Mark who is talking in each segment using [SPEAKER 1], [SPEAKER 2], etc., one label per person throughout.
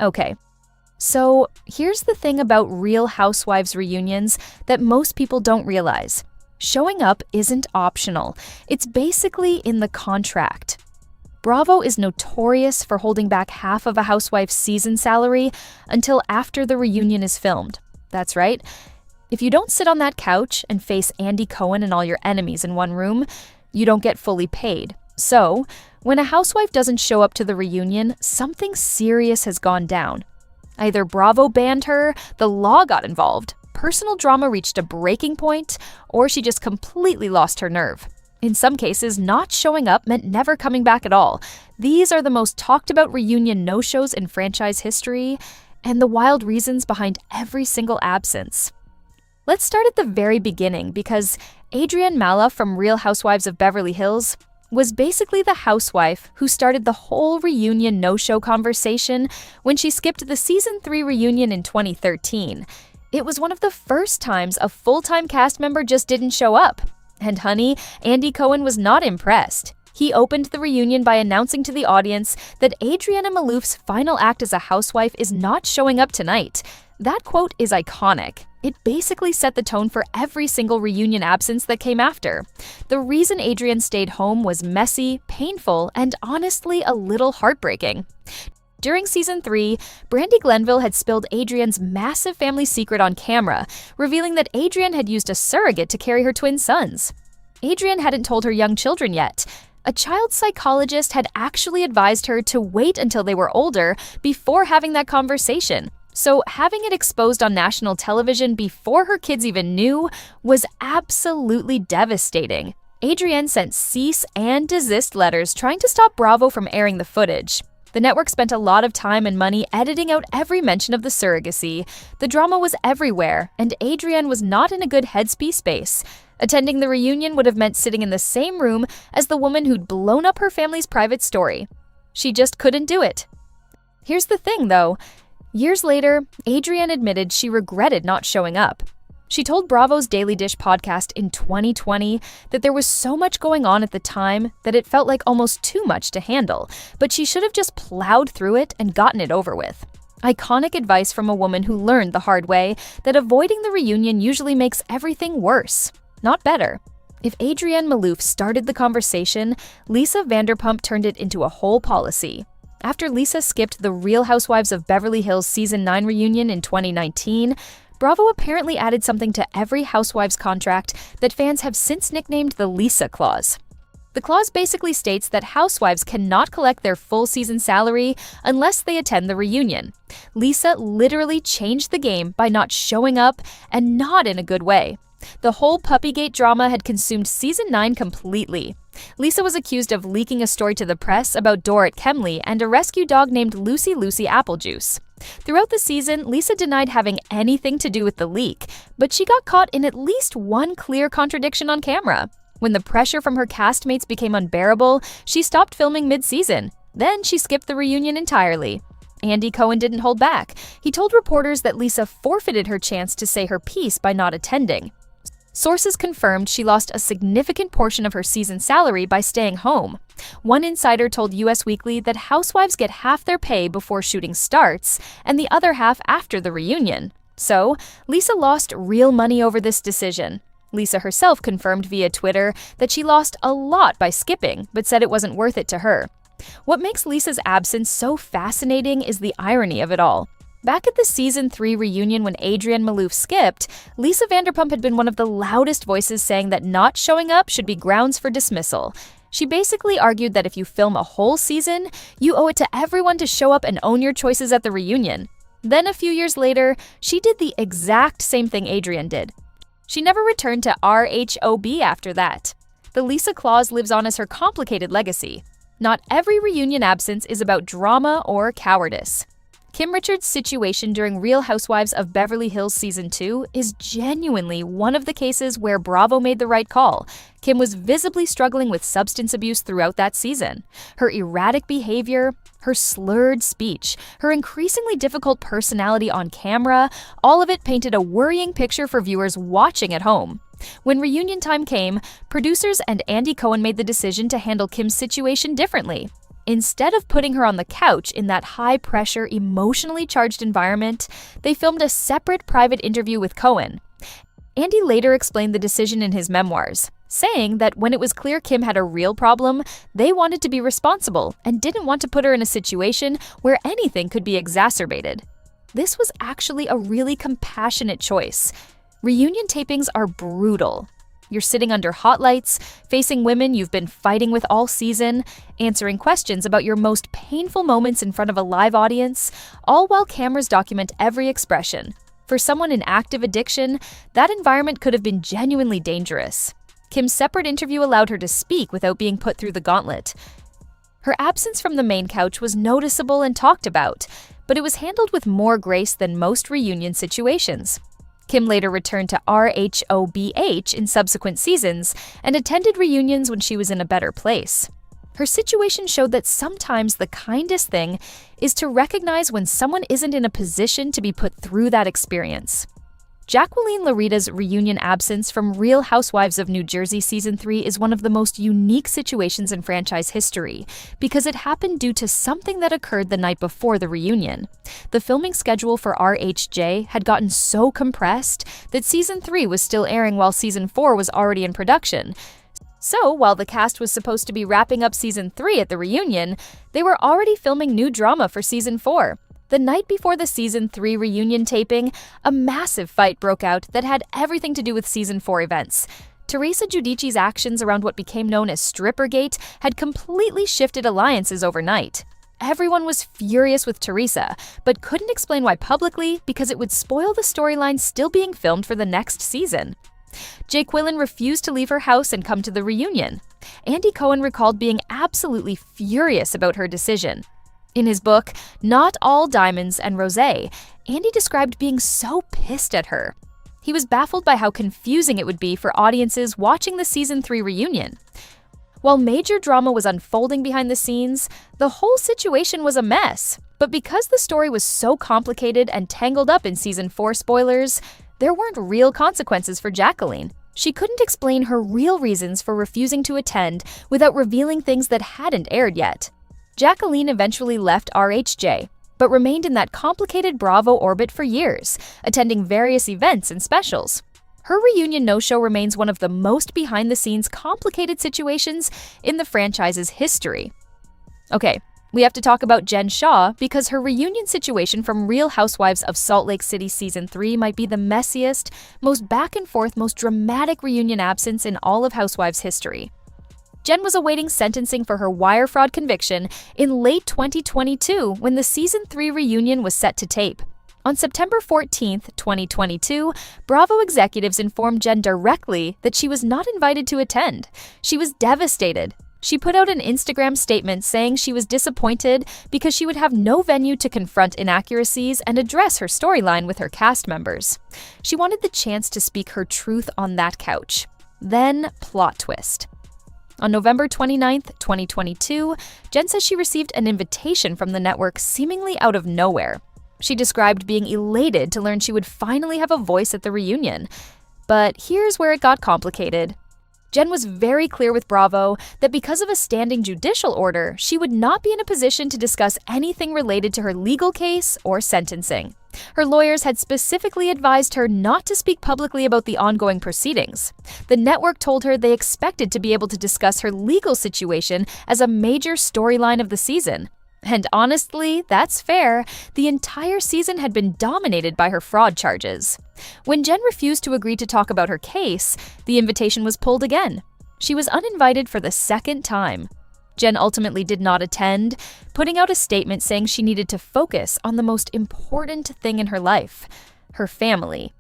[SPEAKER 1] Okay, so here's the thing about Real Housewives reunions that most people don't realize. Showing up isn't optional. It's basically in the contract. Bravo is notorious for holding back half of a housewife's season salary until after the reunion is filmed. That's right. If you don't sit on that couch and face Andy Cohen and all your enemies in one room, you don't get fully paid. So, when a housewife doesn't show up to the reunion, something serious has gone down. Either Bravo banned her, the law got involved, personal drama reached a breaking point, or she just completely lost her nerve. In some cases, not showing up meant never coming back at all. These are the most talked about reunion no-shows in franchise history, and the wild reasons behind every single absence. Let's start at the very beginning because Adrienne Maloof from Real Housewives of Beverly Hills was basically the housewife who started the whole reunion no-show conversation when she skipped the season 3 reunion in 2013. It was one of the first times a full-time cast member just didn't show up. And honey, Andy Cohen was not impressed. He opened the reunion by announcing to the audience that Adrienne Maloof's final act as a housewife is not showing up tonight. That quote is iconic. It basically set the tone for every single reunion absence that came after. The reason Adrienne stayed home was messy, painful, and honestly a little heartbreaking. During season 3, Brandi Glenville had spilled Adrienne's massive family secret on camera, revealing that Adrienne had used a surrogate to carry her twin sons. Adrienne hadn't told her young children yet. A child psychologist had actually advised her to wait until they were older before having that conversation. So having it exposed on national television before her kids even knew was absolutely devastating. Adrienne sent cease and desist letters trying to stop Bravo from airing the footage. The network spent a lot of time and money editing out every mention of the surrogacy. The drama was everywhere, and Adrienne was not in a good headspace. Attending the reunion would have meant sitting in the same room as the woman who'd blown up her family's private story. She just couldn't do it. Here's the thing, though. Years later, Adrienne admitted she regretted not showing up. She told Bravo's Daily Dish podcast in 2020 that there was so much going on at the time that it felt like almost too much to handle, but she should have just plowed through it and gotten it over with. Iconic advice from a woman who learned the hard way that avoiding the reunion usually makes everything worse, not better. If Adrienne Maloof started the conversation, Lisa Vanderpump turned it into a whole policy. After Lisa skipped the Real Housewives of Beverly Hills Season 9 reunion in 2019, Bravo apparently added something to every Housewives contract that fans have since nicknamed the Lisa Clause. The clause basically states that housewives cannot collect their full season salary unless they attend the reunion. Lisa literally changed the game by not showing up, and not in a good way. The whole Puppygate drama had consumed season 9 completely. Lisa was accused of leaking a story to the press about Dorrit Kemley and a rescue dog named Lucy Applejuice. Throughout the season, Lisa denied having anything to do with the leak, but she got caught in at least one clear contradiction on camera. When the pressure from her castmates became unbearable, she stopped filming mid-season. Then she skipped the reunion entirely. Andy Cohen didn't hold back. He told reporters that Lisa forfeited her chance to say her piece by not attending. Sources confirmed she lost a significant portion of her season salary by staying home. One insider told US Weekly that housewives get half their pay before shooting starts and the other half after the reunion. So, Lisa lost real money over this decision. Lisa herself confirmed via Twitter that she lost a lot by skipping, but said it wasn't worth it to her. What makes Lisa's absence so fascinating is the irony of it all. Back at the season 3 reunion when Adrienne Maloof skipped, Lisa Vanderpump had been one of the loudest voices saying that not showing up should be grounds for dismissal. She basically argued that if you film a whole season, you owe it to everyone to show up and own your choices at the reunion. Then a few years later, she did the exact same thing Adrienne did. She never returned to RHOB after that. The Lisa Clause lives on as her complicated legacy. Not every reunion absence is about drama or cowardice. Kim Richards' situation during Real Housewives of Beverly Hills Season 2 is genuinely one of the cases where Bravo made the right call. Kim was visibly struggling with substance abuse throughout that season. Her erratic behavior, her slurred speech, her increasingly difficult personality on camera, all of it painted a worrying picture for viewers watching at home. When reunion time came, producers and Andy Cohen made the decision to handle Kim's situation differently. Instead of putting her on the couch in that high-pressure, emotionally charged environment, they filmed a separate private interview with Cohen. Andy later explained the decision in his memoirs, saying that when it was clear Kim had a real problem, they wanted to be responsible and didn't want to put her in a situation where anything could be exacerbated. This was actually a really compassionate choice. Reunion tapings are brutal. You're sitting under hot lights, facing women you've been fighting with all season, answering questions about your most painful moments in front of a live audience, all while cameras document every expression. For someone in active addiction, that environment could have been genuinely dangerous. Kim's separate interview allowed her to speak without being put through the gauntlet. Her absence from the main couch was noticeable and talked about, but it was handled with more grace than most reunion situations. Kim later returned to RHOBH in subsequent seasons and attended reunions when she was in a better place. Her situation showed that sometimes the kindest thing is to recognize when someone isn't in a position to be put through that experience. Jacqueline Larita's reunion absence from Real Housewives of New Jersey Season 3 is one of the most unique situations in franchise history because it happened due to something that occurred the night before the reunion. The filming schedule for RHJ had gotten so compressed that Season 3 was still airing while Season 4 was already in production. So, while the cast was supposed to be wrapping up Season 3 at the reunion, they were already filming new drama for Season 4. The night before the Season 3 reunion taping, a massive fight broke out that had everything to do with Season 4 events. Teresa Giudice's actions around what became known as Strippergate had completely shifted alliances overnight. Everyone was furious with Teresa, but couldn't explain why publicly because it would spoil the storyline still being filmed for the next season. Jake Quillen refused to leave her house and come to the reunion. Andy Cohen recalled being absolutely furious about her decision. In his book, Not All Diamonds and Rosé, Andy described being so pissed at her. He was baffled by how confusing it would be for audiences watching the Season 3 reunion. While major drama was unfolding behind the scenes, the whole situation was a mess. But because the story was so complicated and tangled up in Season 4 spoilers, there weren't real consequences for Jacqueline. She couldn't explain her real reasons for refusing to attend without revealing things that hadn't aired yet. Jacqueline eventually left RHJ, but remained in that complicated Bravo orbit for years, attending various events and specials. Her reunion no-show remains one of the most behind-the-scenes complicated situations in the franchise's history. Okay, we have to talk about Jen Shah because her reunion situation from Real Housewives of Salt Lake City Season 3 might be the messiest, most back-and-forth, most dramatic reunion absence in all of Housewives history. Jen was awaiting sentencing for her wire fraud conviction in late 2022 when the Season 3 reunion was set to tape. On September 14, 2022, Bravo executives informed Jen directly that she was not invited to attend. She was devastated. She put out an Instagram statement saying she was disappointed because she would have no venue to confront inaccuracies and address her storyline with her cast members. She wanted the chance to speak her truth on that couch. Then, plot twist. On November 29, 2022, Jen says she received an invitation from the network seemingly out of nowhere. She described being elated to learn she would finally have a voice at the reunion. But here's where it got complicated. Jen was very clear with Bravo that because of a standing judicial order, she would not be in a position to discuss anything related to her legal case or sentencing. Her lawyers had specifically advised her not to speak publicly about the ongoing proceedings. The network told her they expected to be able to discuss her legal situation as a major storyline of the season. And honestly, that's fair. The entire season had been dominated by her fraud charges. When Jen refused to agree to talk about her case, the invitation was pulled again. She was uninvited for the second time. Jen ultimately did not attend, putting out a statement saying she needed to focus on the most important thing in her life, her family.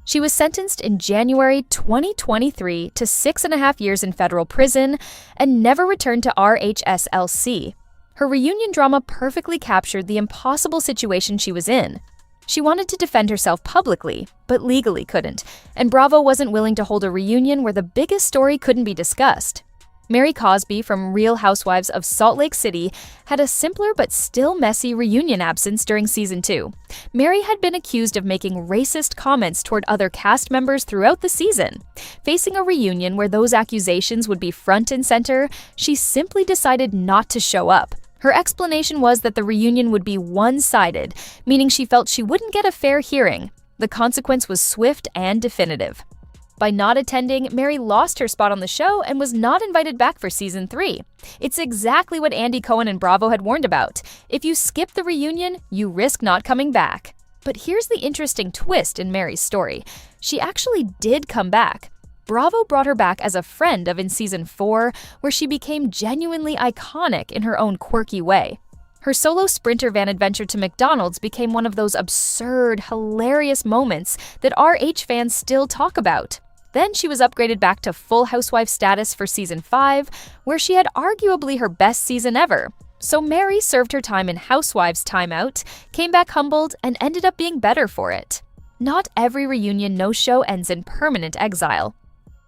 [SPEAKER 1] She was sentenced in January 2023 to 6.5 years in federal prison and never returned to RHSLC. Her reunion drama perfectly captured the impossible situation she was in. She wanted to defend herself publicly, but legally couldn't, and Bravo wasn't willing to hold a reunion where the biggest story couldn't be discussed. Mary Cosby from Real Housewives of Salt Lake City had a simpler but still messy reunion absence during Season 2. Mary had been accused of making racist comments toward other cast members throughout the season. Facing a reunion where those accusations would be front and center, she simply decided not to show up. Her explanation was that the reunion would be one-sided, meaning she felt she wouldn't get a fair hearing. The consequence was swift and definitive. By not attending, Mary lost her spot on the show and was not invited back for season 3. It's exactly what Andy Cohen and Bravo had warned about. If you skip the reunion, you risk not coming back. But here's the interesting twist in Mary's story. She actually did come back. Bravo brought her back as a friend in season 4, where she became genuinely iconic in her own quirky way. Her solo sprinter van adventure to McDonald's became one of those absurd, hilarious moments that RH fans still talk about. Then she was upgraded back to full housewife status for season 5, where she had arguably her best season ever. So Mary served her time in Housewives timeout, came back humbled, and ended up being better for it. Not every reunion no-show ends in permanent exile.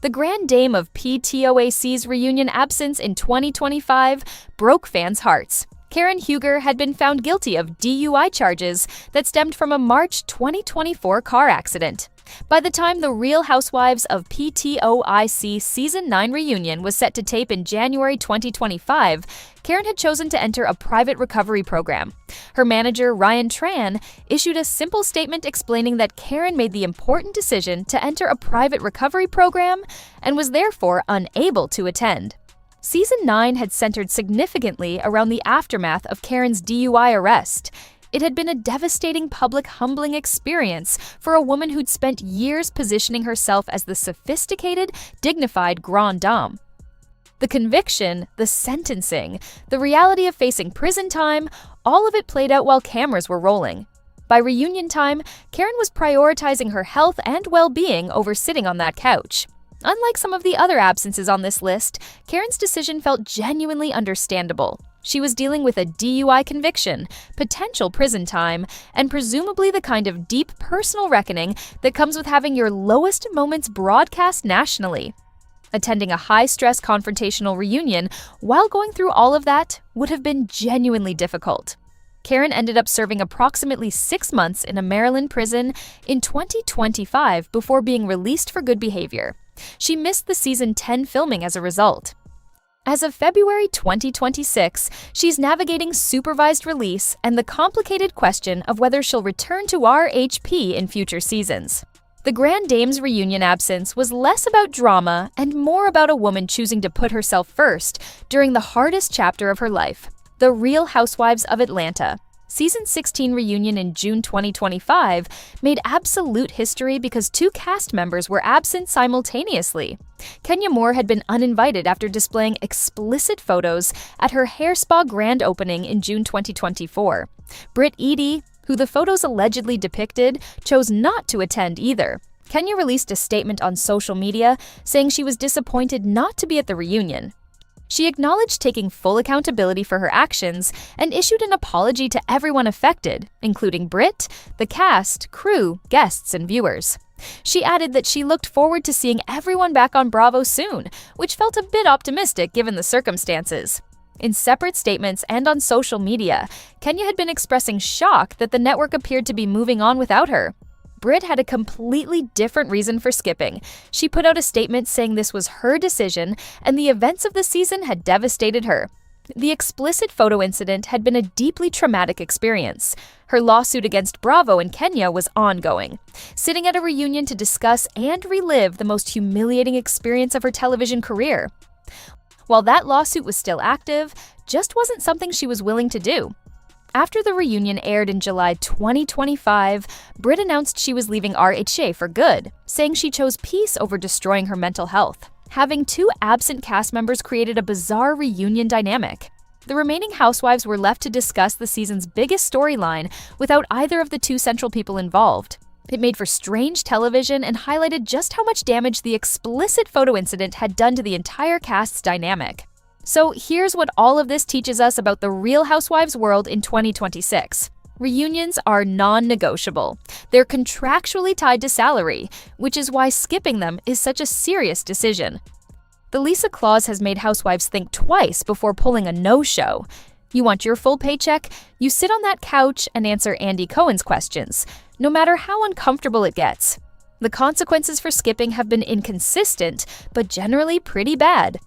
[SPEAKER 1] The grand dame of PTOAC's reunion absence in 2025 broke fans' hearts. Karen Huger had been found guilty of DUI charges that stemmed from a March 2024 car accident. By the time the Real Housewives of PTOIC Season 9 reunion was set to tape in January 2025, Karen had chosen to enter a private recovery program. Her manager, Ryan Tran, issued a simple statement explaining that Karen made the important decision to enter a private recovery program and was therefore unable to attend. Season 9 had centered significantly around the aftermath of Karen's DUI arrest. It had been a devastating public humbling experience for a woman who'd spent years positioning herself as the sophisticated, dignified grande dame. The conviction, the sentencing, the reality of facing prison time, all of it played out while cameras were rolling. By reunion time, Karen was prioritizing her health and well-being over sitting on that couch. Unlike some of the other absences on this list, Karen's decision felt genuinely understandable. She was dealing with a DUI conviction, potential prison time, and presumably the kind of deep personal reckoning that comes with having your lowest moments broadcast nationally. Attending a high-stress confrontational reunion while going through all of that would have been genuinely difficult. Karen ended up serving approximately 6 months in a Maryland prison in 2025 before being released for good behavior. She missed the season 10 filming as a result. As of February 2026, she's navigating supervised release and the complicated question of whether she'll return to RHP in future seasons. The Grand Dame's reunion absence was less about drama and more about a woman choosing to put herself first during the hardest chapter of her life, the Real Housewives of Atlanta. Season 16 reunion in June 2025 made absolute history because 2 cast members were absent simultaneously. Kenya Moore had been uninvited after displaying explicit photos at her hair spa grand opening in June 2024. Britt Eady, who the photos allegedly depicted, chose not to attend either. Kenya released a statement on social media saying she was disappointed not to be at the reunion. She acknowledged taking full accountability for her actions and issued an apology to everyone affected, including Britt, the cast, crew, guests, and viewers. She added that she looked forward to seeing everyone back on Bravo soon, which felt a bit optimistic given the circumstances. In separate statements and on social media, Kenya had been expressing shock that the network appeared to be moving on without her. Britt had a completely different reason for skipping. She put out a statement saying this was her decision and the events of the season had devastated her. The explicit photo incident had been a deeply traumatic experience. Her lawsuit against Bravo and Kenya was ongoing. Sitting at a reunion to discuss and relive the most humiliating experience of her television career. While that lawsuit was still active, just wasn't something she was willing to do. After the reunion aired in July 2025, Britt announced she was leaving RHA for good, saying she chose peace over destroying her mental health. Having 2 absent cast members created a bizarre reunion dynamic. The remaining housewives were left to discuss the season's biggest storyline without either of the 2 central people involved. It made for strange television and highlighted just how much damage the explicit photo incident had done to the entire cast's dynamic. So here's what all of this teaches us about the Real Housewives world in 2026. Reunions are non-negotiable. They're contractually tied to salary, which is why skipping them is such a serious decision. The Lisa clause has made housewives think twice before pulling a no-show. You want your full paycheck? You sit on that couch and answer Andy Cohen's questions, no matter how uncomfortable it gets. The consequences for skipping have been inconsistent, but generally pretty bad.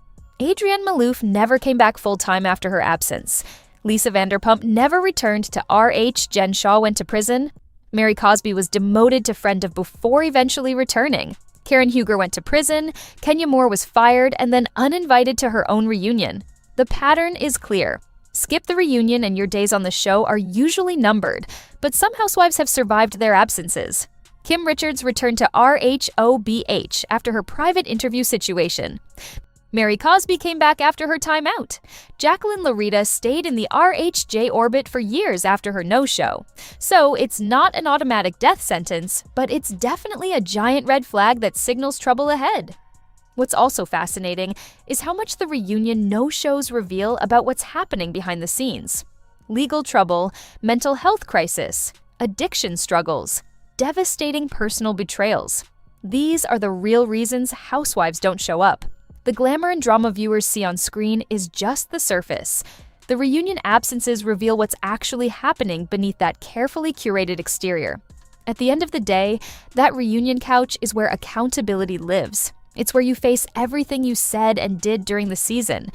[SPEAKER 1] Adrienne Maloof never came back full-time after her absence. Lisa Vanderpump never returned to RH. Jen Shah went to prison. Mary Cosby was demoted to friend of before eventually returning. Karen Huger went to prison. Kenya Moore was fired and then uninvited to her own reunion. The pattern is clear. Skip the reunion and your days on the show are usually numbered, but some housewives have survived their absences. Kim Richards returned to RHOBH after her private interview situation. Mary Cosby came back after her time out. Jacqueline Larita stayed in the RHJ orbit for years after her no-show. So it's not an automatic death sentence, but it's definitely a giant red flag that signals trouble ahead. What's also fascinating is how much the reunion no-shows reveal about what's happening behind the scenes. Legal trouble, mental health crisis, addiction struggles, devastating personal betrayals. These are the real reasons housewives don't show up. The glamour and drama viewers see on screen is just the surface. The reunion absences reveal what's actually happening beneath that carefully curated exterior. At the end of the day, that reunion couch is where accountability lives. It's where you face everything you said and did during the season.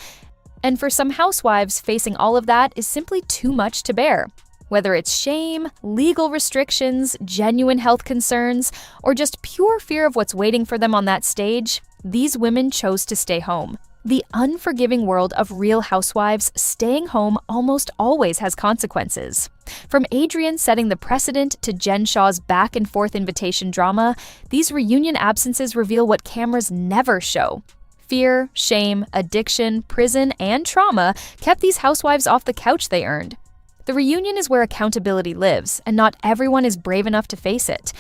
[SPEAKER 1] And for some housewives, facing all of that is simply too much to bear. Whether it's shame, legal restrictions, genuine health concerns, or just pure fear of what's waiting for them on that stage, these women chose to stay home. The unforgiving world of Real Housewives, staying home almost always has consequences. From Adrienne setting the precedent to Jen Shah's back-and-forth invitation drama, these reunion absences reveal what cameras never show. Fear, shame, addiction, prison, and trauma kept these housewives off the couch they earned. The reunion is where accountability lives, and not everyone is brave enough to face it.